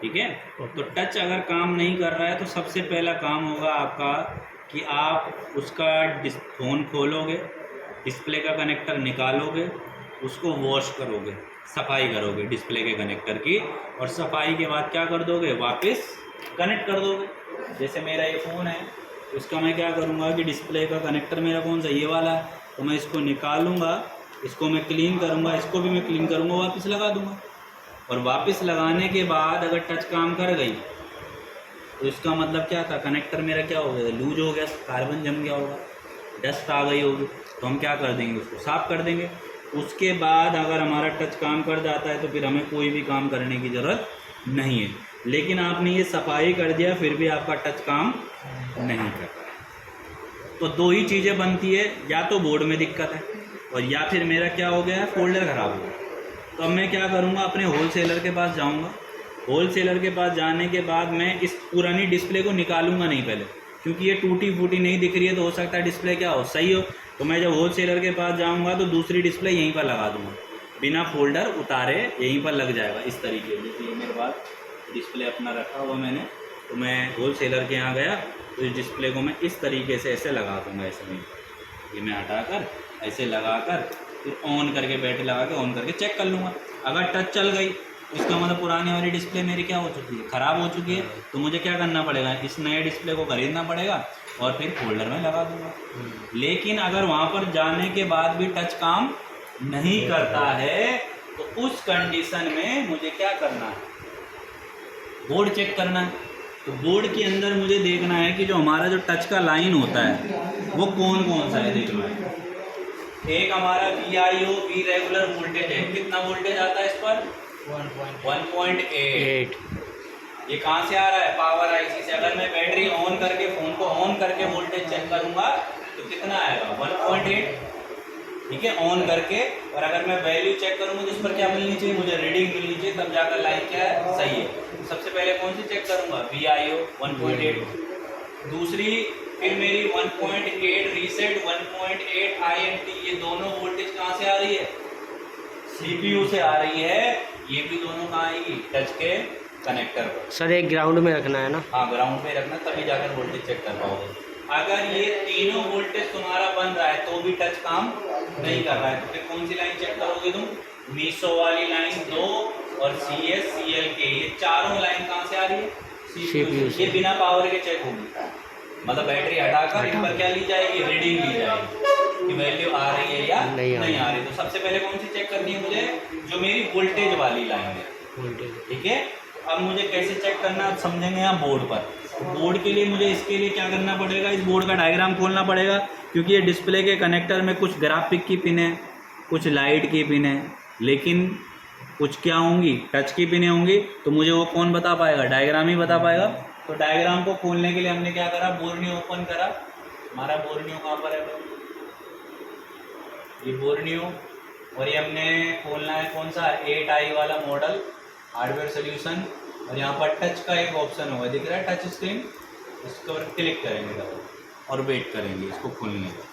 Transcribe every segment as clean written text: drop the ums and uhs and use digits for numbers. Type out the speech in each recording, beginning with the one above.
ठीक है। तो टच अगर काम नहीं कर रहा है तो सबसे पहला काम होगा आपका कि आप उसका फ़ोन खोलोगे, डिस्प्ले का कनेक्टर निकालोगे, उसको वॉश करोगे, सफाई करोगे डिस्प्ले के कनेक्टर की, और सफाई के बाद क्या कर दोगे, वापस कनेक्ट कर दोगे। जैसे मेरा ये फ़ोन है, उसका मैं क्या करूँगा कि डिस्प्ले का कनेक्टर मेरा कौन सा, ये वाला है, तो मैं इसको निकालूंगा, इसको मैं क्लीन करूँगा, इसको भी मैं क्लीन करूँगा, वापस लगा दूँगा। और वापस लगाने के बाद अगर टच काम कर गई तो इसका मतलब क्या था, कनेक्टर मेरा क्या हो गया, लूज हो गया, कार्बन जम गया होगा, डस्ट आ गई होगी, तो हम क्या कर देंगे, उसको साफ़ कर देंगे। उसके बाद अगर हमारा टच काम कर जाता है तो फिर हमें कोई भी काम करने की ज़रूरत नहीं है। लेकिन आपने ये सफाई कर दिया फिर भी आपका टच काम नहीं कर रहा है, तो दो ही चीज़ें बनती है, या तो बोर्ड में दिक्कत है और या फिर मेरा क्या हो गया है, फोल्डर ख़राब हो गया। तो अब मैं क्या करूँगा, अपने होलसेलर के पास जाऊँगा। होलसेलर के पास जाने के बाद मैं इस पुरानी डिस्प्ले को निकालूंगा नहीं पहले, क्योंकि ये टूटी फूटी नहीं दिख रही है, तो हो सकता है डिस्प्ले क्या हो, सही हो। तो मैं जब होलसेलर के पास जाऊंगा तो दूसरी डिस्प्ले यहीं पर लगा दूंगा, बिना फोल्डर उतारे यहीं पर लग जाएगा इस तरीके से। जैसे मेरे पास डिस्प्ले अपना रखा हुआ मैंने, तो मैं होलसेलर के यहाँ गया तो इस डिस्प्ले को मैं इस तरीके से ऐसे लगा दूँगा, ऐसे में ये मैं हटाकर ऐसे लगा कर फिर ऑन करके, बैटरी लगा के ऑन करके चेक कर लूँगा। अगर टच चल गई तो इसका मतलब पुरानी वाली डिस्प्ले मेरी क्या हो चुकी है, ख़राब हो चुकी है। तो मुझे क्या करना पड़ेगा, इस नए डिस्प्ले को खरीदना पड़ेगा और फिर फोल्डर में लगा दूँगा। लेकिन अगर वहाँ पर जाने के बाद भी टच काम नहीं करता है तो उस कंडीशन में मुझे क्या करना है, बोर्ड चेक करना है। तो बोर्ड के अंदर मुझे देखना है कि जो हमारा जो टच का लाइन होता है वो कौन कौन सा है, देखना है। एक हमारा VIO वी रेगुलर वोल्टेज है, कितना वोल्टेज आता है इस पर, 1.8। ये कहाँ से आ रहा है, पावर IC से। अगर मैं बैटरी ऑन करके, फ़ोन को ऑन करके वोल्टेज चेक करूँगा तो कितना आएगा, 1.8, ठीक है, ऑन करके। और अगर मैं वैल्यू चेक करूँगा तो इस पर क्या मिलनी चाहिए, मुझे रीडिंग मिलनी चाहिए, तब जाकर लाइन क्या है, सही है। सबसे पहले कौन सी चेक करूँगा, VIO 1.8। दूसरी फिर मेरी 1.8 रीसेट, 1.8 INT, ये दोनों वोल्टेज कहाँ से आ रही है, CPU से आ रही है। ये भी दोनों कहाँ आएगी, टच के कनेक्टर पर। सर एक ग्राउंड में रखना है ना, हाँ, ग्राउंड पे रखना, तभी जाकर वोल्टेज चेक कर पाओगे। अगर ये तीनों वोल्टेज तुम्हारा बन रहा है तो भी टच काम नहीं कर रहा है, तो फिर कौन सी लाइन चेक करोगे तुम, मीसो वाली लाइन 2 और CS CLK, ये चारों लाइन कहाँ से आ रही है, CPU से। ये बिना पावर के चेक होगी, मतलब बैटरी हटाकर इन पर क्या ली जाएगी, रीडिंग ली जाएगी कि वैल्यू आ रही है या नहीं आ रही। तो सबसे पहले कौन सी चेक करनी है मुझे, जो मेरी वोल्टेज वाली लाइन है, ठीक है। अब मुझे कैसे चेक करना है समझेंगे यहाँ बोर्ड पर। बोर्ड के लिए मुझे, इसके लिए क्या करना पड़ेगा, इस बोर्ड का डायग्राम खोलना पड़ेगा, क्योंकि ये डिस्प्ले के कनेक्टर में कुछ ग्राफिक की पिन है, कुछ लाइट की पिन है, लेकिन कुछ क्या होंगी, टच की पिनें होंगी। तो मुझे वो कौन बता पाएगा, डायग्राम ही बता पाएगा। तो डायग्राम को खोलने के लिए हमने क्या करा, बोर्नियो ओपन करा। हमारा बोर्नियो कहाँ पर है, ये बोर्नियो, और ये हमने खोलना है कौन सा, 8i वाला मॉडल हार्डवेयर सोल्यूशन। और यहाँ पर टच का एक ऑप्शन होगा, दिख रहा है टच स्क्रीन, उसके ऊपर क्लिक करेंगे और वेट करेंगे इसको खुलने का।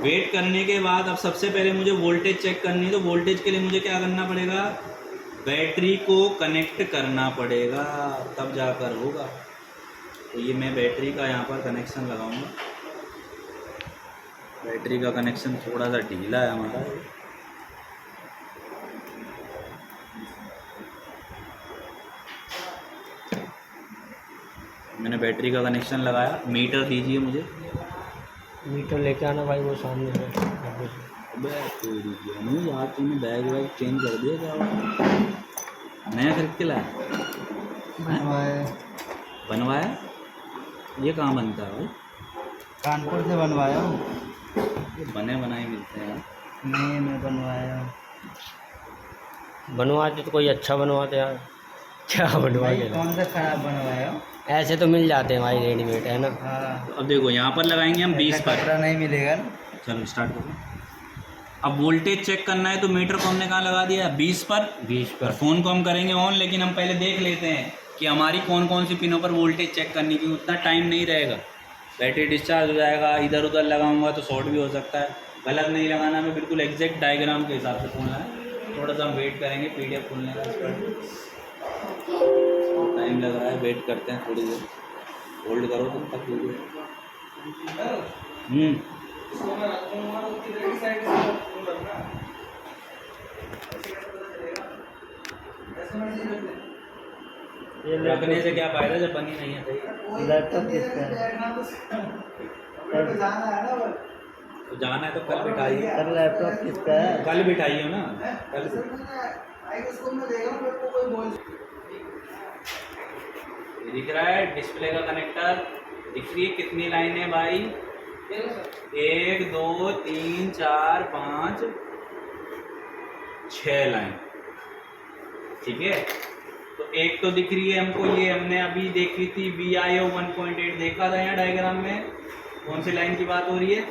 वेट करने के बाद अब सबसे पहले मुझे वोल्टेज चेक करनी है। तो वोल्टेज के लिए मुझे क्या करना पड़ेगा, बैटरी को कनेक्ट करना पड़ेगा, तब जाकर होगा। तो ये मैं बैटरी का यहाँ पर कनेक्शन लगाऊंगा। बैटरी का कनेक्शन थोड़ा सा ढीला है हमारा, मैंने बैटरी का कनेक्शन लगाया। मीटर दीजिए मुझे, मीटर लेके आना भाई, वो सामने है। बैग कोई दीजिए नहीं यार, तुमने बैग वैग चेंज कर दिया क्या, नया खरीद के लाया, बनवाया। ये कहाँ बनता है भाई, कानपुर से बनवाया हूँ। ये बने बनाए मिलते हैं यार। नहीं, मैं बनवाया हूँ। बनवाते तो कोई अच्छा बनवाते यार, क्या बनवा के कौन सा खराब बनवाया हूँ, ऐसे तो मिल जाते हैं भाई रेडीमेड, है ना। हाँ, तो अब देखो यहाँ पर लगाएंगे हम 20 पर, कपड़ा नहीं मिलेगा ना। चलो स्टार्ट करो। अब वोल्टेज चेक करना है तो मीटर को हमने कहाँ लगा दिया, 20 पर। 20 पर। फ़ोन को हम करेंगे ऑन, लेकिन हम पहले देख लेते हैं कि हमारी कौन कौन सी पिनों पर वोल्टेज चेक करनी, क्योंकि उतना टाइम नहीं रहेगा, बैटरी डिस्चार्ज हो जाएगा। इधर उधर लगाऊंगा तो शॉर्ट भी हो सकता है, गलत नहीं लगाना, हमें बिल्कुल एग्जैक्ट डायग्राम के हिसाब से खोलना है। थोड़ा सा हम वेट करेंगे PDF खुलने का। इस पर टाइम लग रहा है, वेट करते हैं थोड़ी देर, होल्ड करो तब तक वीडियो। ये रखने से क्या फ़ायदा जब बनी नहीं है सही। लैपटॉप किसका है? तो जाना है तो कल बिठाइए, सर लैपटॉप किसका है? कल बिठाइए ना, कल। ये दिख रहा है डिस्प्ले का कनेक्टर, दिख रही है कितनी लाइन है भाई? 1 2 3 4 5 6 लाइन, ठीक है। तो एक तो दिख रही है हमको, ये हमने अभी देखी थी VIO 1.8 देखा था यहाँ डायग्राम में। कौन सी लाइन की बात हो रही है?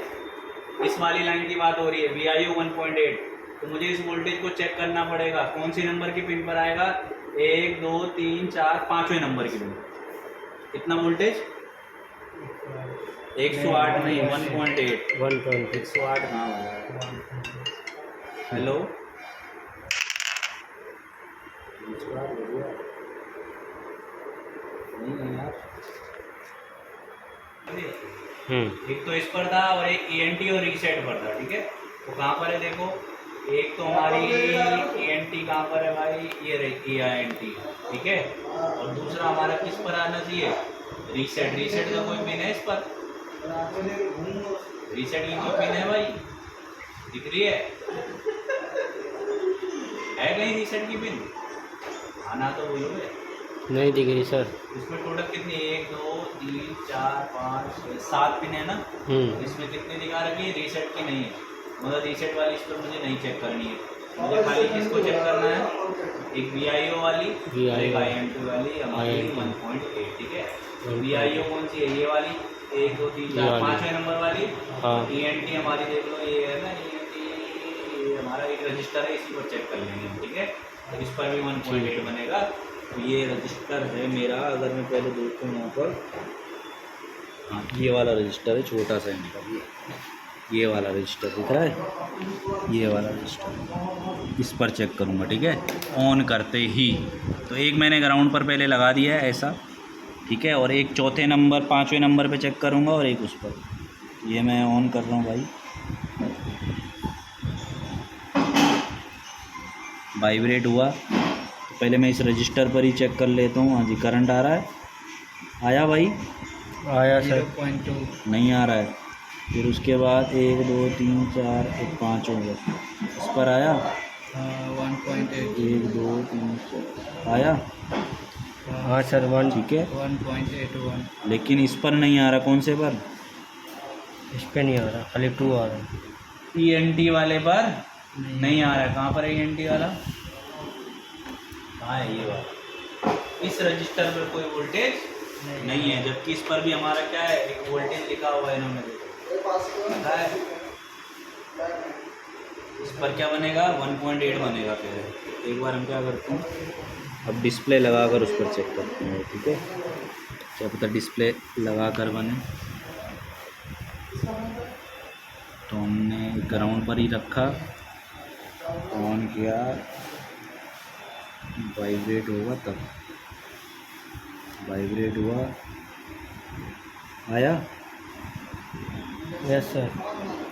इस वाली लाइन की बात हो रही है, VIO 1.8। तो मुझे इस वोल्टेज को चेक करना पड़ेगा, कौन सी नंबर की पिन पर आएगा? 1 2 3 4 5वें नंबर की पिन। कितना वोल्टेज? 108 नहीं, 1.8। 120। 108 हाँ। हेलो, नहीं है यार। एक तो इस पर था और एक ENT और रीसेट पर था, ठीक है। तो कहाँ पर है देखो, एक तो हमारी ENT कहाँ पर है भाई? ये रही ENT, ठीक है। और दूसरा हमारा किस पर आना चाहिए? रीसेट। रीसेट का कोई पिन है इस पर? रीसेट की कोई पिन है भाई? दिख रही है कहीं रीसेट की पिन? आना तो बोलोगे। नहीं दिख रही सर। इसमें टोटल कितनी? 1 2 3 4 5 6 7 पिन है ना। इसमें कितनी दिखा रखी है? रीसेट की नहीं है, मतलब रीसेट वाली इस पर मुझे नहीं चेक करनी है। मुझे खाली किसको चेक करना है? एक VIO वाली और एक INT वाली हमारी 1.8, ठीक है। तो VIO कौन सी है? ये वाली 1 2 3 4 5वें नंबर वाली। हाँ। ENT हमारी देख लो, ये है ना ENT, ये हमारा एक रजिस्टर है, इसी पर चेक कर लेंगे हम, ठीक है। तो इस पर भी 1.8 बनेगा। तो ये रजिस्टर है मेरा, अगर मैं पहले देखूँ यहाँ पर, हाँ ये वाला रजिस्टर है, छोटा सा इनका, ये वाला रजिस्टर दिख रहा है, ये वाला रजिस्टर, इस पर चेक करूँगा, ठीक है। ऑन करते ही तो एक मैंने ग्राउंड पर पहले लगा दिया है ऐसा, ठीक है। और एक चौथे नंबर 5वें नंबर पे चेक करूँगा और एक उस पर। ये मैं ऑन कर रहा हूँ भाई, वाइब्रेट हुआ। तो पहले मैं इस रजिस्टर पर ही चेक कर लेता हूँ। हाँ जी, करंट आ रहा है। आया भाई? आया सर। 0.2 नहीं आ रहा है। फिर उसके बाद 1 2 3 4 1 5 हो गया, इस पर आया 1.8 1 2 3 4 आया। हाँ सर 1। ठीक है, 1.81 लेकिन इस पर नहीं आ रहा। कौन से पर? इस पे नहीं आ रहा, खाली 2 आ रहा है। ENT वाले पर नहीं आ रहा है। कहाँ पर है ENT वाला? कहाँ है ये वाला? इस रजिस्टर पर कोई वोल्टेज नहीं है, जबकि इस पर भी हमारा क्या है? एक वोल्टेज लिखा हुआ है इन्होंने, देखो है। इस पर क्या बनेगा? 1.8 बनेगा। फिर एक बार हम क्या करते हैं, अब डिस्प्ले लगाकर उस पर चेक करते हैं, ठीक है। क्या पता डिस्प्ले लगाकर बने। तो हमने ग्राउंड पर ही रखा, ऑन किया, वाइब्रेट होगा तब, वाइब्रेट हुआ, आया? Yes sir.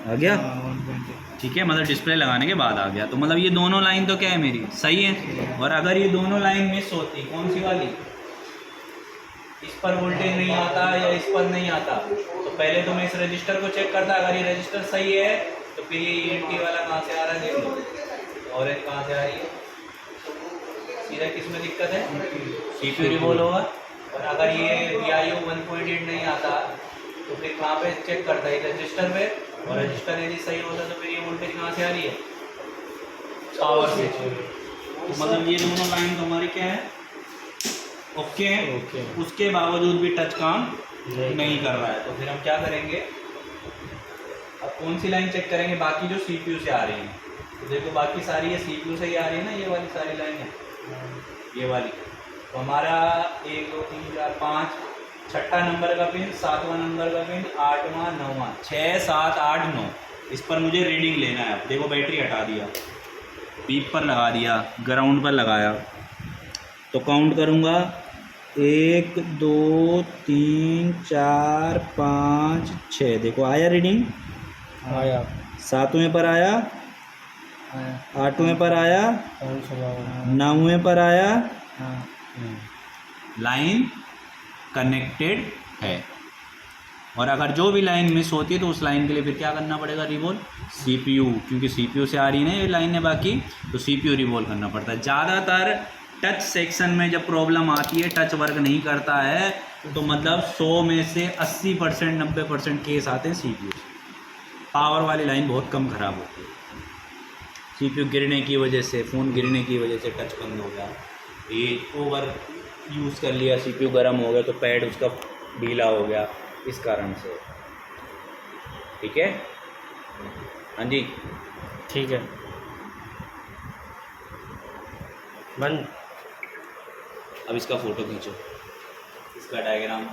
आ गया, 1.8 ठीक है। मतलब डिस्प्ले लगाने के बाद आ गया। तो मतलब ये दोनों लाइन तो क्या है मेरी? सही है। और अगर ये दोनों लाइन मिस होती, कौन सी वाली? इस पर वोल्टेज नहीं आता या इस पर नहीं आता, तो पहले तो मैं इस रजिस्टर को चेक करता। अगर ये रजिस्टर सही है तो फिर ये ENT वाला कहाँ से आ रहा है देख लो, ऑरेंज कहाँ से आ रही है? सीधा किस में दिक्कत है? CPU रिवॉल्व होगा। और अगर ये VIO 1.8 नहीं आता तो फिर कहाँ पे चेक करता है? रजिस्टर पे। और रजिस्टर यदि सही होता तो फिर ये वोल्टेज कहाँ से आ रही है? पावर से। मतलब ये दोनों लाइन तो हमारी क्या है? ओके है। ओके। उसके बावजूद भी टच काम नहीं कर रहा है। तो फिर हम क्या करेंगे? अब कौन सी लाइन चेक करेंगे? बाकी जो CPU से आ रही है। तो देखो बाकी सारी ये CPU से ही आ रही है ना, ये वाली सारी लाइन है, ये वाली। तो हमारा 1 2 3 4 5 छठा नंबर का पिन, 7वां नंबर का पिन, 8वां 9वां, 6 7 8 9, इस पर मुझे रीडिंग लेना है। अब देखो बैटरी हटा दिया, बीप पर लगा दिया, ग्राउंड पर लगाया, तो काउंट करूँगा 1 2 3 4 5 6। देखो आया रीडिंग, आया 7वें पर आया, आया 8वें पर आया, कौन सा बाबा? 9वें पर आया। हाँ लाइन कनेक्टेड है। और अगर जो भी लाइन मिस होती है तो उस लाइन के लिए फिर क्या करना पड़ेगा, रिवॉल्व सीपीयू, क्योंकि सीपीयू से आ रही है ये लाइनें बाकी, तो सीपीयू रिवॉल्व करना पड़ता है। ज़्यादातर टच सेक्शन में जब प्रॉब्लम आती है, टच वर्क नहीं करता है, तो मतलब 100 में से 80% 90% केस आते हैं सीपीयू से। पावर वाली लाइन बहुत कम ख़राब होती है। सीपीयू गिरने की वजह से, फ़ोन गिरने की वजह से टच बंद हो गया, ये ओवर यूज़ कर लिया, सीपीयू गर्म हो गया तो पैड उसका ढीला हो गया, इस कारण से। ठीक है, हाँ जी, ठीक है, बंद। अब इसका फ़ोटो खींचो, इसका डायग्राम।